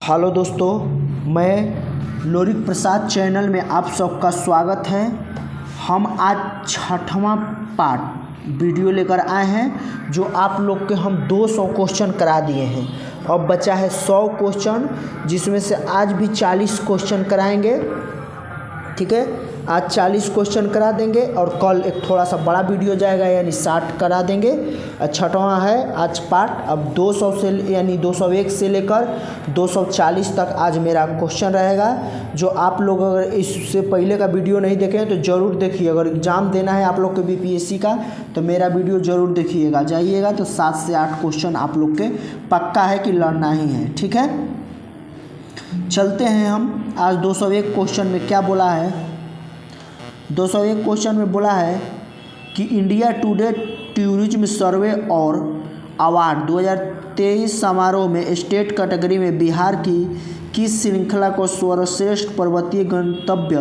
Hello दोस्तों, मैं लोरिक प्रसाद channel में आप सबका स्वागत है। हम आज छठवां पार्ट वीडियो लेकर आए हैं जो आप लोग के हम 200 क्वेश्चन करा दिए हैं। अब बचा है 100 क्वेश्चन, जिसमें से आज भी 40 क्वेश्चन कराएंगे। ठीक है, आज 40 क्वेश्चन करा देंगे और कल एक थोड़ा सा बड़ा वीडियो जाएगा, यानी 60 करा देंगे। छठवां है आज पार्ट। अब 200 से यानी 201 से लेकर 240 तक आज मेरा क्वेश्चन रहेगा। जो आप लोग अगर इससे पहले का वीडियो नहीं देखे हैं तो ज़रूर देखिए। अगर एग्ज़ाम देना है आप लोग के बीपीएससी का तो मेरा वीडियो ज़रूर देखिएगा। जाइएगा तो 7 से 8 क्वेश्चन आप लोग के पक्का है कि लड़ना ही है। ठीक है, चलते हैं हम। आज 201 क्वेश्चन में क्या बोला है? 201 क्वेश्चन में बोला है कि इंडिया टुडे टूरिज्म सर्वे और अवार्ड 2023 समारोह में स्टेट कैटेगरी में बिहार की किस श्रृंखला को सर्वश्रेष्ठ पर्वतीय गंतव्य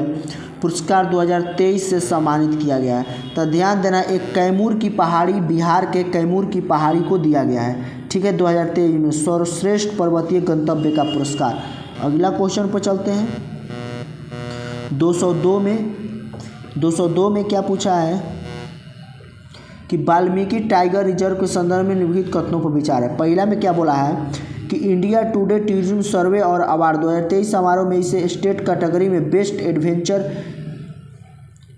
पुरस्कार 2023 से सम्मानित किया गया है? तो ध्यान देना, एक कैमूर की पहाड़ी, बिहार के कैमूर की पहाड़ी को दिया गया है। ठीक है, 2023 में सर्वश्रेष्ठ पर्वतीय गंतव्य का पुरस्कार। अगला क्वेश्चन पर चलते हैं। 202 में क्या पूछा है कि वाल्मीकि टाइगर रिजर्व के संदर्भ में निम्नलिखित कथनों पर विचार है। पहला में क्या बोला है कि इंडिया टुडे टूरिज्म सर्वे और अवार्ड 2023 समारोह में इसे स्टेट कैटेगरी में बेस्ट एडवेंचर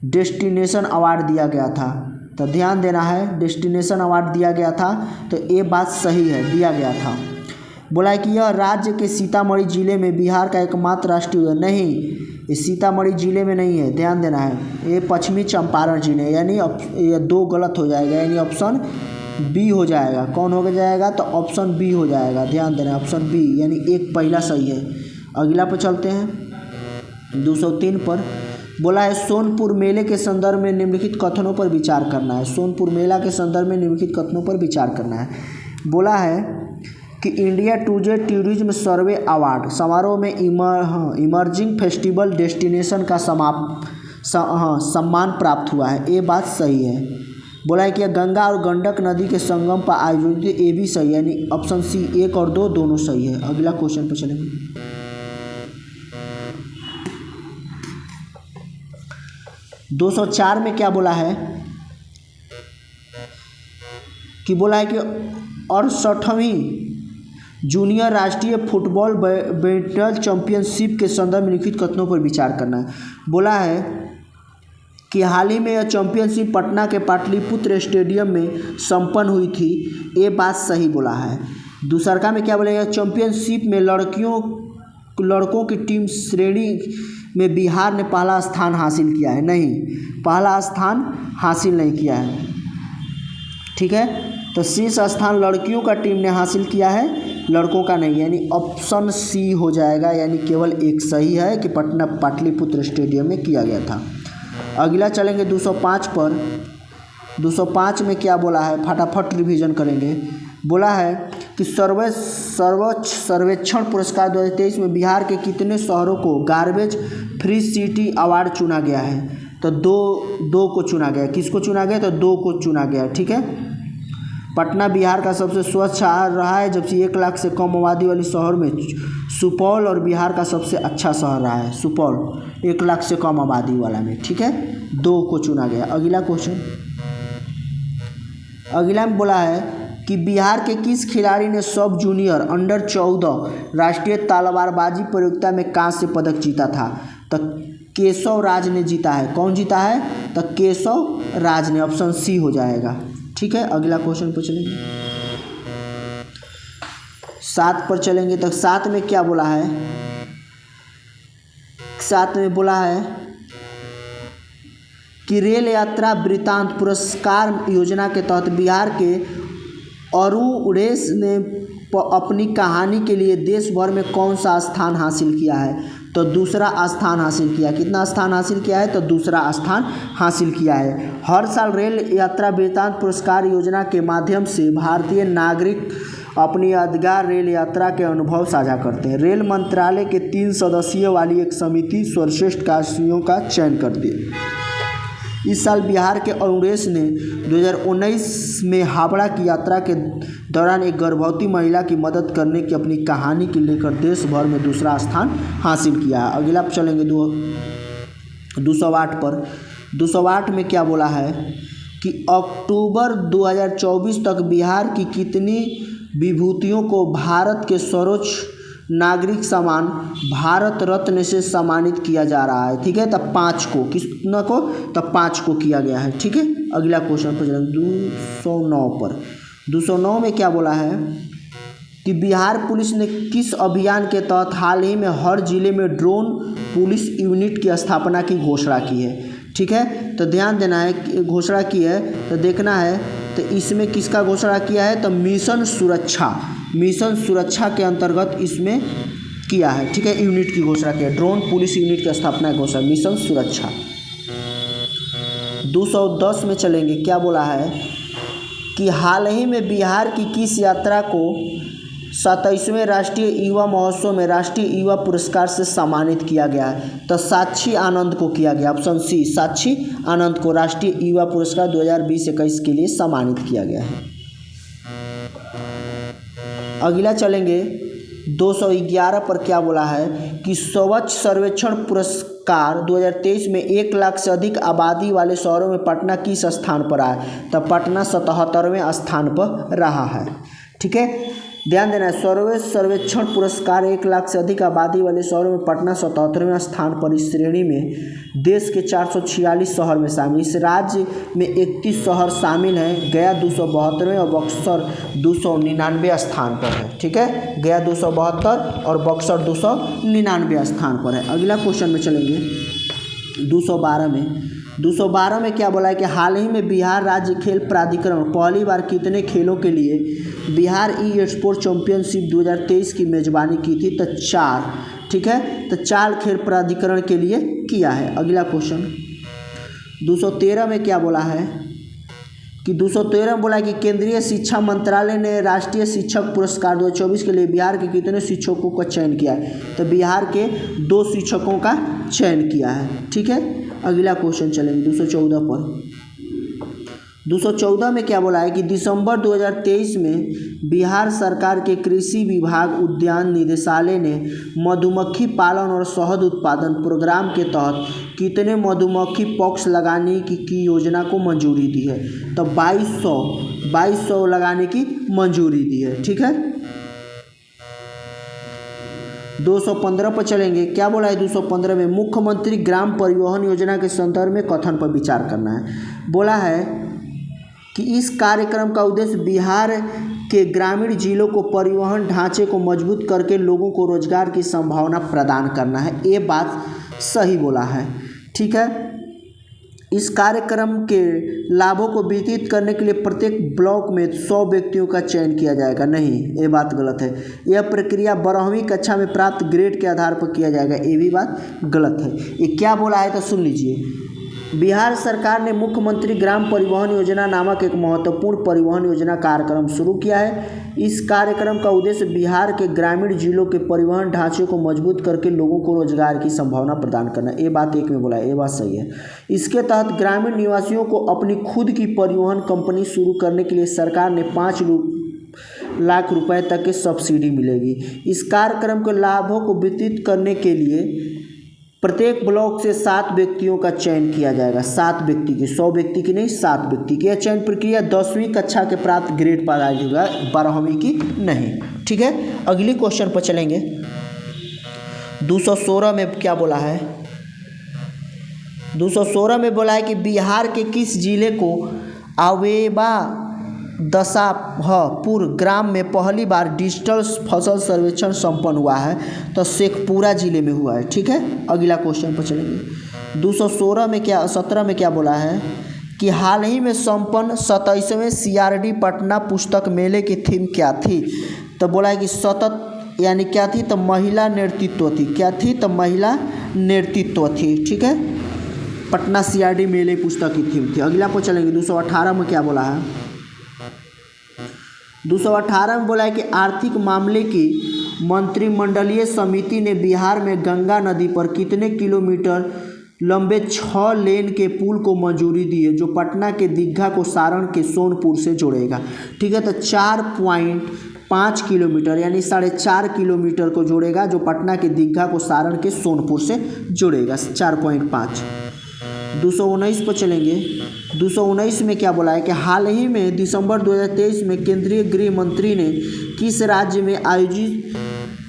डेस्टिनेशन अवार्ड दिया गया था। तो ध्यान देना है, डेस्टिनेशन अवार्ड दिया गया था, तो ये बात सही है, दिया गया था। बोला है कि यह राज्य के सीतामढ़ी जिले में बिहार का एकमात्र राष्ट्रीय उद्यान नहीं, ये सीतामढ़ी जिले में नहीं है, ध्यान देना है, ये पश्चिमी चंपारण जिले, यानी ये 2 गलत हो जाएगा, यानी ऑप्शन बी हो जाएगा। कौन हो जाएगा? तो ऑप्शन बी हो जाएगा। ध्यान देना, ऑप्शन बी, यानी एक पहला सही है। अगला पर चलते हैं। 203 पर बोला है सोनपुर मेले के संदर्भ में निम्नलिखित कथनों पर विचार करना है। सोनपुर मेला के संदर्भ में निम्नलिखित कथनों पर विचार करना है। बोला है कि इंडिया टुडे टूरिज्म सर्वे अवार्ड समारोह में इमर्जिंग फेस्टिवल डेस्टिनेशन का सम्मान प्राप्त हुआ है। ये बात सही है। बोला है कि गंगा और गंडक नदी के संगम पर आयोजित, ये भी सही है, यानी ऑप्शन सी 1 और 2 दोनों सही है। अगला क्वेश्चन पर चलेंगे। 204 में क्या बोला है कि बोला है कि 68वीं जूनियर राष्ट्रीय फुटबॉल बैडमिंटन चैंपियनशिप के संदर्भ में लिखित कथनों पर विचार करना है। बोला है कि हाल ही में यह चैंपियनशिप पटना के पाटलिपुत्र स्टेडियम में संपन्न हुई थी। ये बात सही बोला है। दूसरा में क्या बोलेगा? चैंपियनशिप में लड़कों की टीम श्रेणी में बिहार ने पहला स्थान हासिल किया है। नहीं, पहला स्थान हासिल नहीं किया है। ठीक है, तो शीर्ष स्थान लड़कियों का टीम ने हासिल किया है, लड़कों का नहीं, यानी ऑप्शन सी हो जाएगा, यानी केवल एक सही है कि पटना पाटलिपुत्र स्टेडियम में किया गया था। अगला चलेंगे 205 पर। 205 में क्या बोला है, फटाफट रिवीजन करेंगे। बोला है कि सर्वोच्च सर्वेक्षण पुरस्कार 2023 में बिहार के कितने शहरों को गार्बेज फ्री सिटी अवार्ड चुना गया है? तो दो को चुना गया। किसको चुना गया? तो 2 को चुना गया। ठीक है, पटना बिहार का सबसे स्वच्छ शहर रहा है, जबकि 1 लाख से कम आबादी वाले शहर में सुपौल और बिहार का सबसे अच्छा शहर रहा है, सुपौल 1 लाख से कम आबादी वाला में। ठीक है, 2 को चुना गया। अगला क्वेश्चन, अगला में बोला है कि बिहार के किस खिलाड़ी ने सब जूनियर अंडर 14 राष्ट्रीय तलवारबाजी प्रतियोगिता में कांस्य पदक जीता था? तो केशव राज ने जीता है। कौन जीता है? तो केशव राज ने, ऑप्शन सी हो जाएगा। ठीक है, अगला क्वेश्चन पर चलेंगे। 7 पर चलेंगे। तो 7 में क्या बोला है? 7 में बोला है कि रेल यात्रा वृत्तांत पुरस्कार योजना के तहत बिहार के अरुणेश ने अपनी कहानी के लिए देश भर में कौन सा स्थान हासिल किया है? तो दूसरा स्थान हासिल किया। कितना स्थान हासिल किया है? तो दूसरा स्थान हासिल किया है। हर साल रेल यात्रा वृत्तांत पुरस्कार योजना के माध्यम से भारतीय नागरिक अपनी यादगार रेल यात्रा के अनुभव साझा करते हैं। रेल मंत्रालय के 3 सदस्यों वाली एक समिति सर्वश्रेष्ठ काशियों का चयन करती है। इस साल बिहार के अरुणेश ने 2019 में हावड़ा की यात्रा के दौरान एक गर्भवती महिला की मदद करने की अपनी कहानी के लेकर देश भर में दूसरा स्थान हासिल किया है। अगला आप चलेंगे 208 पर। 208 में क्या बोला है कि अक्टूबर 2024 तक बिहार की कितनी विभूतियों को भारत के सर्वोच्च नागरिक सम्मान भारत रत्न से सम्मानित किया जा रहा है। ठीक है, तब 5 को, कितना को, तब 5 को किया गया है। ठीक है, अगला क्वेश्चन पर चलेंगे 209 पर। 209 में क्या बोला है कि बिहार पुलिस ने किस अभियान के तहत हाल ही में हर जिले में ड्रोन पुलिस यूनिट की स्थापना की घोषणा की है। ठीक है, तो ध्यान देना है, घोषणा की है तो देखना है, तो इसमें किसका घोषणा किया है, तो मिशन सुरक्षा के अंतर्गत इसमें किया है। ठीक है, यूनिट की घोषणा की है, ड्रोन पुलिस यूनिट की स्थापना की घोषणा, मिशन सुरक्षा। 210 में चलेंगे, क्या बोला है कि हाल ही में बिहार की किस यात्रा को 27वें राष्ट्रीय युवा महोत्सव में राष्ट्रीय युवा पुरस्कार से सम्मानित किया गया है, तो साक्षी आनंद को किया गया। ऑप्शन सी, साक्षी आनंद को राष्ट्रीय युवा पुरस्कार 2020-21 के लिए सम्मानित किया गया है। अगला चलेंगे 211 पर। क्या बोला है कि स्वच्छ सर्वेक्षण पुरस्कार 2023 में 1 लाख से अधिक आबादी वाले शहरों में पटना किस स्थान पर आया, तो पटना 77वें स्थान पर रहा है। ठीक है, ध्यान देना है, सर्वेक्षण पुरस्कार 1 लाख से अधिक आबादी वाले शहरों में पटना 77वें स्थान पर। इस श्रेणी में देश के 446 शहर में शामिल, इस राज्य में 31 शहर शामिल हैं। गया 272वें और बक्सर 299 स्थान पर है। ठीक है, गया 272 और बक्सर 299 स्थान पर है। अगला क्वेश्चन में चलेंगे 212 में क्या बोला है कि हाल ही में बिहार राज्य खेल प्राधिकरण पहली बार कितने खेलों के लिए बिहार ई स्पोर्ट्स चैंपियनशिप 2023 की मेजबानी की थी, तो 4। ठीक है, तो 4 खेल प्राधिकरण के लिए किया है। अगला क्वेश्चन 213 में क्या बोला है कि 213 में बोला है कि केंद्रीय शिक्षा मंत्रालय ने राष्ट्रीय शिक्षक पुरस्कार 2024 के लिए बिहार के कितने शिक्षकों का चयन किया है, तो बिहार के 2 शिक्षकों का चयन किया है। ठीक है, अगला क्वेश्चन चलेंगे 214 पर। 214 में क्या बोला है कि दिसंबर 2023 में बिहार सरकार के कृषि विभाग उद्यान निदेशालय ने मधुमक्खी पालन और शहद उत्पादन प्रोग्राम के तहत कितने मधुमक्खी पॉक्स लगाने की योजना को मंजूरी दी है, तो 2200 लगाने की मंजूरी दी है। ठीक है, 215 पर चलेंगे, क्या बोला है 215 में मुख्यमंत्री ग्राम परिवहन योजना के संदर्भ में कथन पर विचार करना है। बोला है कि इस कार्यक्रम का उद्देश्य बिहार के ग्रामीण जिलों को परिवहन ढांचे को मजबूत करके लोगों को रोजगार की संभावना प्रदान करना है। ये बात सही बोला है। ठीक है, इस कार्यक्रम के लाभों को वितरित करने के लिए प्रत्येक ब्लॉक में 100 व्यक्तियों का चयन किया जाएगा, नहीं, ये बात गलत है। यह प्रक्रिया 12वीं कक्षा में प्राप्त ग्रेड के आधार पर किया जाएगा, ये भी बात गलत है। ये क्या बोला है तो सुन लीजिए, बिहार सरकार ने मुख्यमंत्री ग्राम परिवहन योजना नामक एक महत्वपूर्ण परिवहन योजना कार्यक्रम शुरू किया है। इस कार्यक्रम का उद्देश्य बिहार के ग्रामीण जिलों के परिवहन ढांचे को मजबूत करके लोगों को रोजगार की संभावना प्रदान करना। ये बात एक में बोला है, ये बात सही है। इसके तहत ग्रामीण निवासियों को अपनी खुद की परिवहन कंपनी शुरू करने के लिए सरकार ने 5 लाख रुपए तक की सब्सिडी मिलेगी। इस कार्यक्रम के लाभों को वितरित करने के लिए प्रत्येक ब्लॉक से 7 व्यक्तियों का चयन किया जाएगा, 7 व्यक्ति की, 100 व्यक्ति की नहीं, 7 व्यक्ति की। यह चयन प्रक्रिया 10वीं कक्षा के प्राप्त ग्रेड पर आयोजित होगा, 12वीं की नहीं। ठीक है, अगली क्वेश्चन पर चलेंगे 216 में क्या बोला है, 216 में बोला है कि बिहार के किस जिले को आवेबा दशाहपुर ग्राम में पहली बार डिजिटल फसल सर्वेक्षण संपन्न हुआ है, तो शेखपुरा जिले में हुआ है। ठीक है, अगला क्वेश्चन पर चलेंगे 217 में क्या बोला है कि हाल ही में संपन्न 27वें CRD पटना पुस्तक मेले की थीम क्या थी, तो बोला है कि सतत यानी क्या थी, तो महिला नेतृत्व थी। क्या थी, तो महिला नेतृत्व थी। ठीक है, पटना CRD मेले पुस्तक की थीम थी। अगला पर चलेंगे 218 में क्या बोला है, 218 में बोला है कि आर्थिक मामले की मंत्रिमंडलीय समिति ने बिहार में गंगा नदी पर कितने किलोमीटर लंबे 6 लेन के पुल को मंजूरी दी है, जो पटना के दीघा को सारण के सोनपुर से जोड़ेगा। ठीक है, तो 4.5 किलोमीटर यानी 4.5 किलोमीटर को जोड़ेगा, जो पटना के दीघा को सारण के सोनपुर से जोड़ेगा। 4.5। 219 पर चलेंगे। 219 में क्या बोला है कि हाल ही में दिसंबर 2023 में केंद्रीय गृह मंत्री ने किस राज्य में आयोजित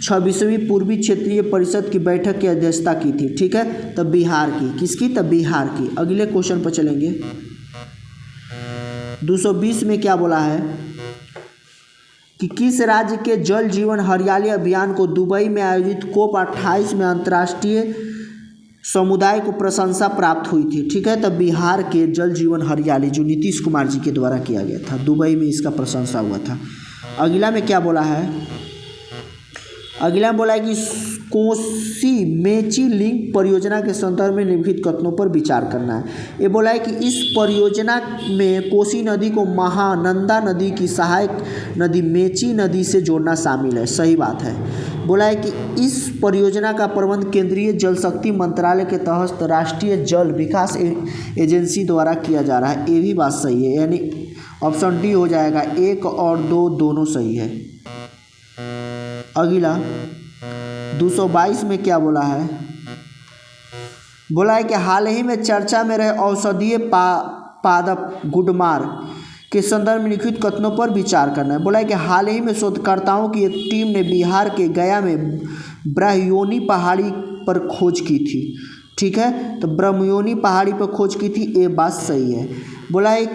26वीं पूर्वी क्षेत्रीय परिषद की बैठक की अध्यक्षता की थी। ठीक है, तब बिहार की। किसकी? तब बिहार की। अगले क्वेश्चन पर चलेंगे। 220 में क्या बोला है कि किस राज्य के जल जीवन हरियाली अभियान को दुबई में आयोजित COP28 में अंतर्राष्ट्रीय समुदाय को प्रशंसा प्राप्त हुई थी। ठीक है, तब बिहार के जल जीवन हरियाली जो नीतीश कुमार जी के द्वारा किया गया था, दुबई में इसका प्रशंसा हुआ था। अगला में क्या बोला है? अगला में बोला है कि कोसी मेची लिंक परियोजना के संदर्भ में निम्नलिखित कथनों पर विचार करना है। ये बोला है कि इस परियोजना में कोसी नदी को महानंदा नदी की सहायक नदी मेची नदी से जोड़ना शामिल है। सही बात है। बोला है कि इस परियोजना का प्रबंध केंद्रीय जल शक्ति मंत्रालय के तहत राष्ट्रीय जल विकास एजेंसी द्वारा किया जा रहा है। ये भी बात सही है, यानी ऑप्शन डी हो जाएगा। 1 और 2 दोनों सही है। अगला 222 में क्या बोला है? बोला है कि हाल ही में चर्चा में रहे औषधीय पादप गुडमार के संदर्भ में लिखित कथनों पर विचार करना है। बोला है कि हाल ही में शोधकर्ताओं की एक टीम ने बिहार के गया में ब्रह्मयोनी पहाड़ी पर खोज की थी। ठीक है, तो ब्रह्मयोनी पहाड़ी पर खोज की थी, ये बात सही है। बोला है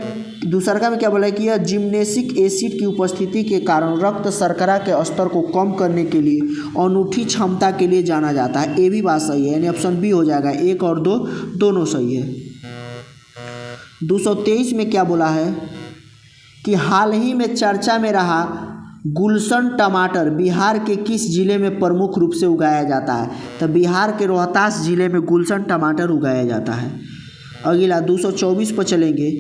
दूसरा का में क्या बोला है कि यह जिम्नेसिक एसिड की उपस्थिति के कारण रक्त शर्करा के स्तर को कम करने के लिए अनूठी क्षमता के लिए जाना जाता है। ये भी बात सही है, यानी ऑप्शन बी हो जाएगा। 1 और 2 दोनों सही है। 223 में क्या बोला है कि हाल ही में चर्चा में रहा गुलशन टमाटर बिहार के किस जिले में प्रमुख रूप से उगाया जाता है? तो बिहार के रोहतास जिले में गुलशन टमाटर उगाया जाता है। अगला 224 पर चलेंगे।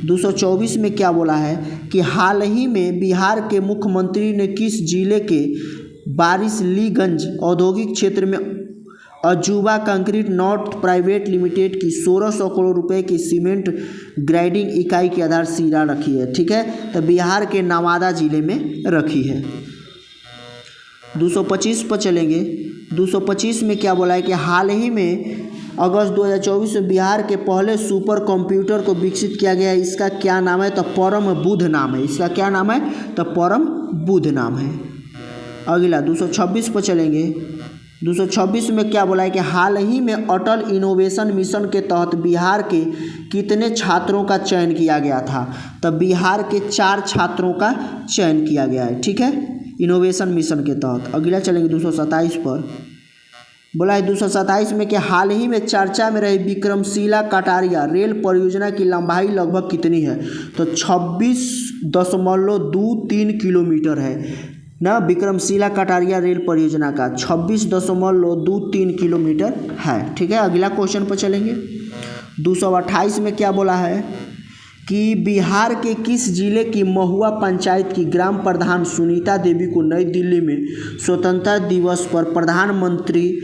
224 में क्या बोला है कि हाल ही में बिहार के मुख्यमंत्री ने किस जिले के बारिसलीगंज औद्योगिक क्षेत्र में अजूबा कंक्रीट नॉर्थ प्राइवेट लिमिटेड की 1600 करोड़ रुपए की सीमेंट ग्राइंडिंग इकाई की आधारशिला रखी है। ठीक है, तो बिहार के नवादा जिले में रखी है। 225 पर चलेंगे। 225 में क्या बोला है कि हाल ही में अगस्त 2024 में बिहार के पहले सुपर कंप्यूटर को विकसित किया गया है। इसका क्या नाम है? तो परम बुध नाम है। इसका क्या नाम है? तो परम बुध नाम है। अगला 226 पर चलेंगे। 226 में क्या बोला है कि हाल ही में अटल इनोवेशन मिशन के तहत बिहार के कितने छात्रों का चयन किया गया था? तब बिहार के 4 छात्रों का चयन किया गया है। ठीक है, इनोवेशन मिशन के तहत। अगला चलेंगे 227 पर। बोला है 227 में कि हाल ही में चर्चा में रही विक्रमशिला कटारिया रेल परियोजना की लंबाई लगभग कितनी है? तो 26.23 किलोमीटर है ना। विक्रमशिला कटारिया रेल परियोजना का 26.23 किलोमीटर है। ठीक है, अगला क्वेश्चन पर चलेंगे। 228 में क्या बोला है कि बिहार के किस जिले की महुआ पंचायत की ग्राम प्रधान सुनीता देवी को नई दिल्ली में स्वतंत्रता दिवस पर प्रधानमंत्री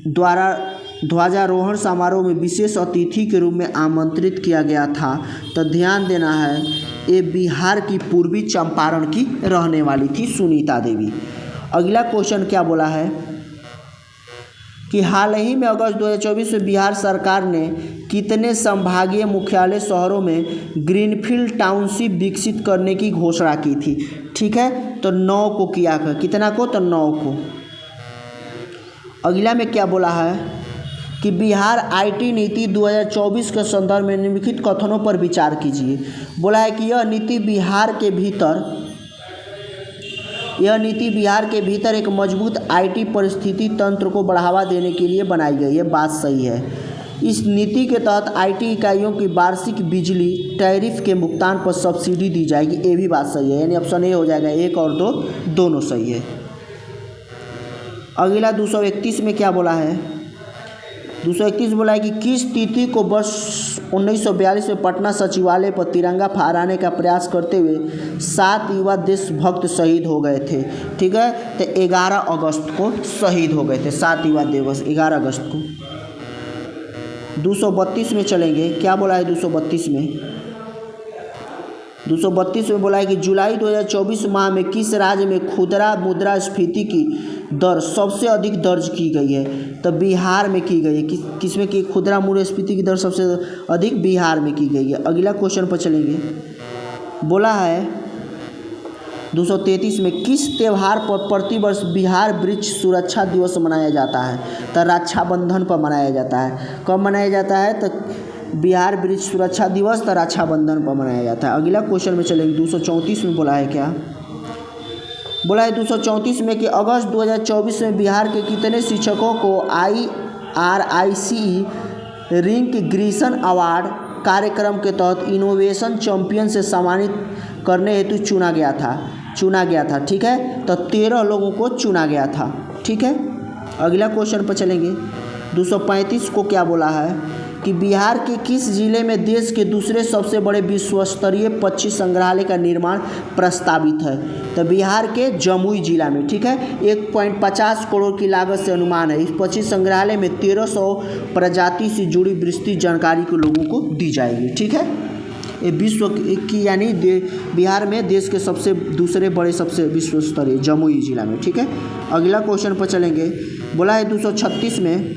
द्वारा ध्वजारोहण समारोह में विशेष अतिथि के रूप में आमंत्रित किया गया था? तो ध्यान देना है, ये बिहार की पूर्वी चंपारण की रहने वाली थी सुनीता देवी। अगला क्वेश्चन क्या बोला है कि हाल ही में अगस्त 2024 में बिहार सरकार ने कितने संभागीय मुख्यालय शहरों में ग्रीनफील्ड टाउनशिप विकसित करने की घोषणा की थी? ठीक है, तो 9 को किया था। कितना को? तो 9 को। अगला में क्या बोला है कि बिहार आईटी नीति 2024 के संदर्भ में निम्नलिखित कथनों पर विचार कीजिए। बोला है कि यह नीति बिहार के भीतर एक मजबूत आईटी परिस्थिति तंत्र को बढ़ावा देने के लिए बनाई गई है। बात सही है। इस नीति के तहत आईटी इकाइयों की वार्षिक बिजली टैरिफ के भुगतान पर सब्सिडी दी जाएगी। ये भी बात सही है, यानी ऑप्शन ए हो जाएगा। 1 और 2 दोनों सही है। अगला 231 में क्या बोला है? 231 बोला है कि किस तिथि को वर्ष 1942 में पटना सचिवालय पर तिरंगा फहराने का प्रयास करते हुए 7 युवा देशभक्त शहीद हो गए थे? ठीक है, तो 11 अगस्त को शहीद हो गए थे। 7 युवा दिवस 11 अगस्त को। 232 में चलेंगे, क्या बोला है 232 में? 232 में बोला है कि जुलाई 2024 माह में किस राज्य में खुदरा मुद्रास्फीति की दर सबसे अधिक दर्ज की गई है? तो बिहार में की गई है। किसमें की खुदरा मुद्रास्फीति की दर सबसे अधिक? बिहार में की गई है। अगला क्वेश्चन पर चलेंगे, बोला है 233 में किस त्यौहार पर प्रतिवर्ष बिहार वृक्ष सुरक्षा दिवस मनाया जाता है? तो रक्षाबंधन पर मनाया जाता है। कब मनाया जाता है? तो बिहार वृक्ष सुरक्षा दिवस तो रक्षाबंधन पर मनाया जाता है। अगला क्वेश्चन में चलेंगे, 234 में बोला है क्या? बोला है 234 में कि अगस्त 2024 में बिहार के कितने शिक्षकों को IRIC रिंक ग्रीसन अवार्ड कार्यक्रम के तहत इनोवेशन चैंपियन से सम्मानित करने हेतु चुना गया था। ठीक है, तो 13 लोगों को चुना गया था। ठीक है, अगला क्वेश्चन पर चलेंगे, 235 को क्या बोला है कि बिहार के किस जिले में देश के दूसरे सबसे बड़े विश्वस्तरीय पक्षी संग्रहालय का निर्माण प्रस्तावित है? तो बिहार के जमुई जिला में। ठीक है, 1.50 करोड़ की लागत से अनुमान है। इस पक्षी संग्रहालय में 1300 प्रजाति से जुड़ी विस्तृत जानकारी को लोगों को दी जाएगी। ठीक है, ये विश्व की यानी बिहार में देश के सबसे दूसरे बड़े सबसे विश्वस्तरीय जमुई जिला में। ठीक है, अगला क्वेश्चन पर चलेंगे, बोला है 236 में,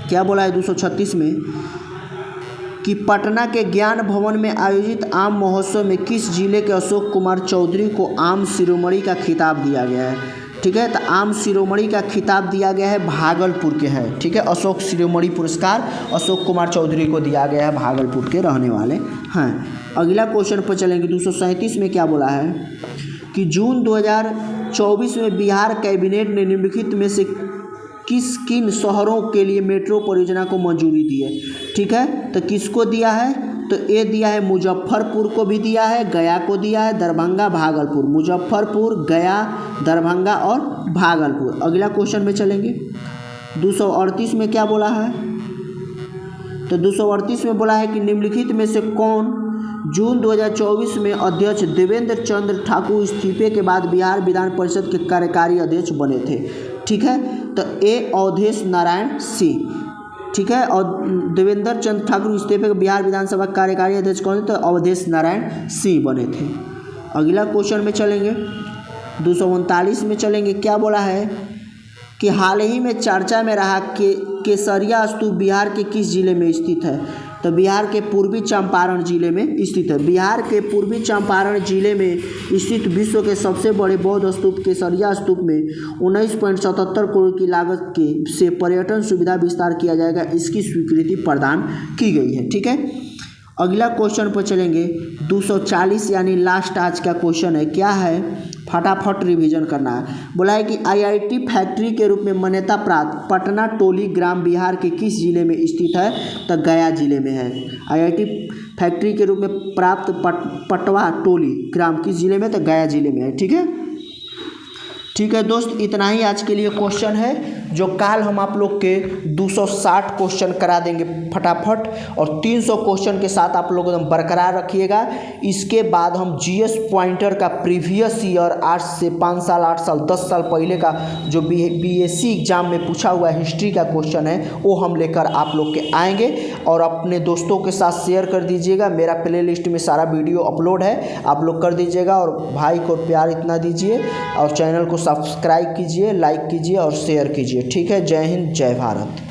क्या बोला है 236 में कि पटना के ज्ञान भवन में आयोजित आम महोत्सव में किस जिले के अशोक कुमार चौधरी को आम शिरोमणि का खिताब दिया गया है? ठीक है, तो आम शिरोमणि का खिताब दिया गया है भागलपुर के है। ठीक है, अशोक शिरोमणि पुरस्कार अशोक कुमार चौधरी को दिया गया है, भागलपुर के रहने वाले हैं। अगला क्वेश्चन पर चलेंगे, 237 में क्या बोला है कि जून 2024 में बिहार कैबिनेट ने निम्नलिखित में से किन शहरों के लिए मेट्रो परियोजना को मंजूरी दी है? ठीक है, तो किसको दिया है? तो ये दिया है मुजफ्फरपुर को भी दिया है, गया को दिया है, दरभंगा, भागलपुर। मुजफ्फरपुर, गया, दरभंगा और भागलपुर। अगला क्वेश्चन में चलेंगे, 238 में क्या बोला है? तो 238 में बोला है कि निम्नलिखित में से कौन जून 2024 में अध्यक्ष देवेंद्र चंद्र ठाकुर इस्तीफे के बाद बिहार विधान परिषद के कार्यकारी अध्यक्ष बने थे? ठीक है, तो ए अवधेश नारायण सिंह। ठीक है, और देवेंद्र चंद्र ठाकुर इस्तीफे के बिहार विधानसभा कार्यकारी अध्यक्ष कौन थे? तो अवधेश नारायण सिंह बने थे। अगला क्वेश्चन में चलेंगे, 239 में चलेंगे, क्या बोला है कि हाल ही में चर्चा में रहा केसरिया स्तूप बिहार के किस जिले में स्थित है? तो बिहार के पूर्वी चंपारण जिले में स्थित है। बिहार के पूर्वी चंपारण जिले में स्थित विश्व के सबसे बड़े बौद्ध स्तूप केसरिया स्तूप में 19.77 करोड़ की लागत से पर्यटन सुविधा विस्तार किया जाएगा, इसकी स्वीकृति प्रदान की गई है। ठीक है, अगला क्वेश्चन पर चलेंगे, 240 यानी लास्ट आज का क्वेश्चन है, क्या है? फटाफट रिवीजन करना है। बोला है कि IIT फैक्ट्री के रूप में मान्यता प्राप्त पटना टोली ग्राम बिहार के किस जिले में स्थित है? तो गया जिले में है। IIT फैक्ट्री के रूप में प्राप्त पटवा टोली ग्राम किस जिले में? तो गया जिले में है। ठीक है दोस्त, इतना ही आज के लिए क्वेश्चन है, जो कल हम आप लोग के 260 क्वेश्चन करा देंगे फटाफट, और 300 क्वेश्चन के साथ आप लोग एकदम बरकरार रखिएगा। इसके बाद हम GS पॉइंटर का प्रीवियस ईयर 8 से 5 साल 8 साल 10 साल पहले का जो BSc एग्जाम में पूछा हुआ हिस्ट्री का क्वेश्चन है वो हम लेकर आप लोग के आएंगे, और अपने दोस्तों के साथ शेयर कर दीजिएगा। मेरा प्ले लिस्ट में सारा वीडियो अपलोड है, आप लोग कर दीजिएगा, और भाई को प्यार इतना दीजिए, और चैनल को सब्सक्राइब कीजिए, लाइक कीजिए और शेयर कीजिए। ठीक है, जय हिंद, जय भारत।